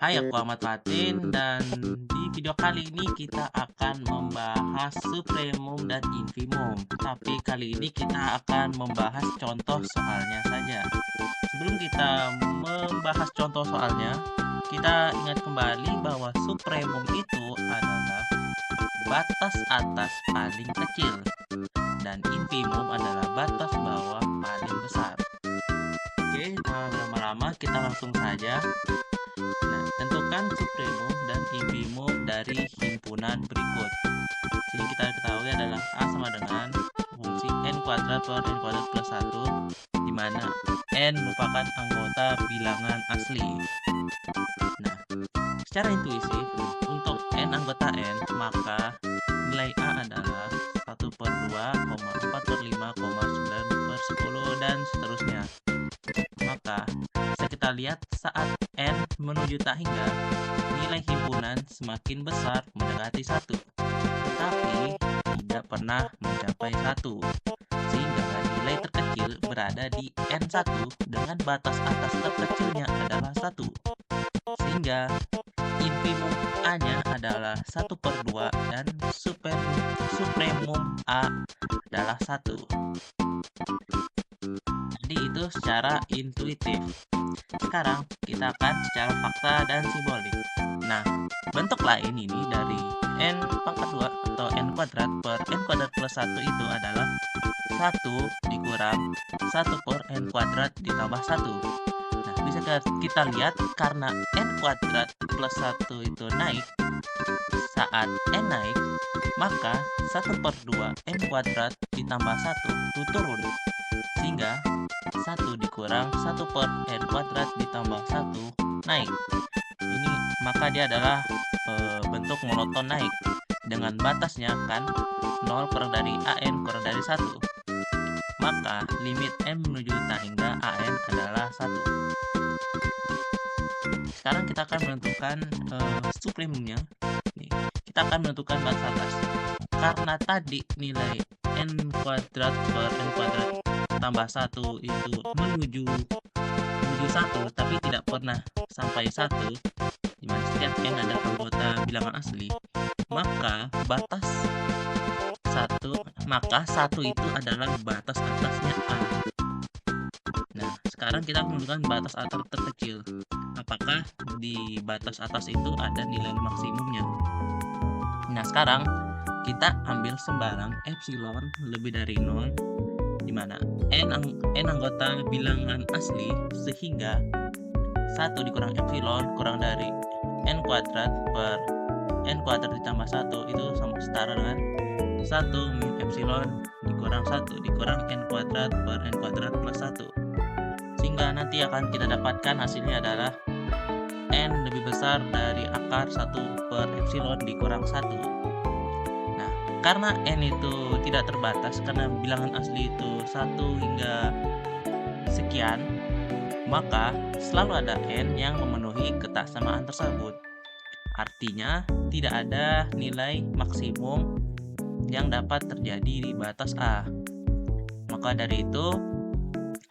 Hai, aku Ahmad Fatin dan di video kali ini kita akan membahas supremum dan infimum. Tapi kali ini kita akan membahas contoh soalnya saja. Sebelum kita membahas contoh soalnya, kita ingat kembali bahwa supremum itu adalah batas atas paling kecil dan infimum adalah batas bawah paling besar. Oke, lama-lama kita langsung saja. Nah, tentukan supremum dan infimum dari himpunan berikut. Sini kita ketahui adalah A sama dengan fungsi n kuadrat per n kuadrat plus 1, di mana n merupakan anggota bilangan asli. Nah, secara intuisif, untuk n anggota n, maka nilai A adalah 1 per 2, 4 per 5, 9 per 10, dan seterusnya. Maka bisa kita lihat saat n menuju tak hingga, nilai himpunan semakin besar mendekati 1, tetapi tidak pernah mencapai 1, sehingga nilai terkecil berada di n1 dengan batas atas terkecilnya adalah 1, sehingga infimum A-nya adalah 1 per 2 dan supremum A adalah 1. Jadi itu secara intuitif. Sekarang kita akan secara fakta dan simbolik. Nah, bentuk lain ini dari n pangkat 2 atau n kuadrat per n kuadrat plus 1 itu adalah 1 dikurang 1 per n kuadrat ditambah 1. Nah, bisa kita lihat karena n kuadrat plus 1 itu naik, saat n naik, maka 1 per 2 n kuadrat ditambah 1 itu turun. Sehingga 1 dikurang 1 per n kuadrat ditambah 1 naik. Ini maka dia adalah bentuk monoton naik dengan batasnya kan 0 kurang dari an kurang dari 1. Maka limit n menuju tak hingga an adalah 1. Sekarang kita akan menentukan supremumnya. Nih, kita akan menentukan batas atas. Karena tadi nilai n kuadrat per n kuadrat tambah 1 itu menuju 1 tapi tidak pernah sampai 1, dimana setiap n ada anggota bilangan asli, maka batas 1 itu adalah batas atasnya A. Nah, sekarang kita menentukan batas atas terkecil. Apakah di batas atas itu ada nilai maksimumnya? Nah, sekarang kita ambil sembarang epsilon lebih dari 0, di mana n anggota bilangan asli, sehingga 1 dikurang epsilon kurang dari n kuadrat per n kuadrat ditambah 1 itu sama setara dengan 1 min epsilon dikurang 1 dikurang n kuadrat per n kuadrat plus 1, sehingga nanti akan kita dapatkan hasilnya adalah n lebih besar dari akar 1 per epsilon dikurang 1. Karena n itu tidak terbatas, karena bilangan asli itu 1 hingga sekian, maka selalu ada n yang memenuhi ketaksamaan tersebut. Artinya tidak ada nilai maksimum yang dapat terjadi di batas A. Maka dari itu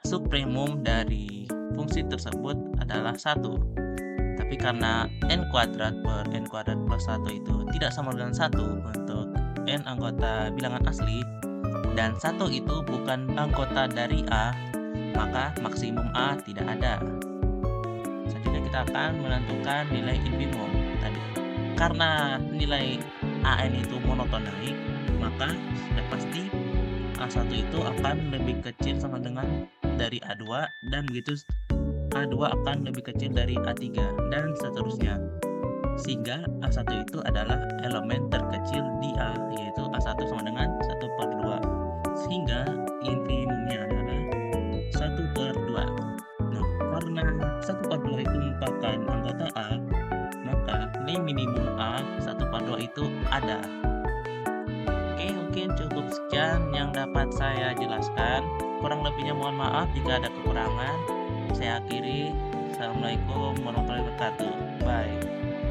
supremum dari fungsi tersebut adalah 1. Tapi karena n kuadrat per n kuadrat plus 1 itu tidak sama dengan 1 untuk n anggota bilangan asli, dan 1 itu bukan anggota dari A, maka maksimum A tidak ada. Selanjutnya kita akan menentukan nilai infimum tadi. Karena nilai AN itu monoton naik, maka sudah pasti A1 itu akan lebih kecil sama dengan dari A2, dan begitu A2 akan lebih kecil dari A3, dan seterusnya. Sehingga A1 itu adalah elemen terkecil di A, yaitu A1 sama dengan 1 per 2, sehingga infimumnya adalah 1 per 2. Nah, karena 1 per 2 itu merupakan anggota A, maka nilai minimum A 1 per 2 itu ada. Oke, mungkin cukup sekian yang dapat saya jelaskan. Kurang lebihnya mohon maaf jika ada kekurangan. Saya akhiri. Assalamualaikum warahmatullahi wabarakatuh. Bye.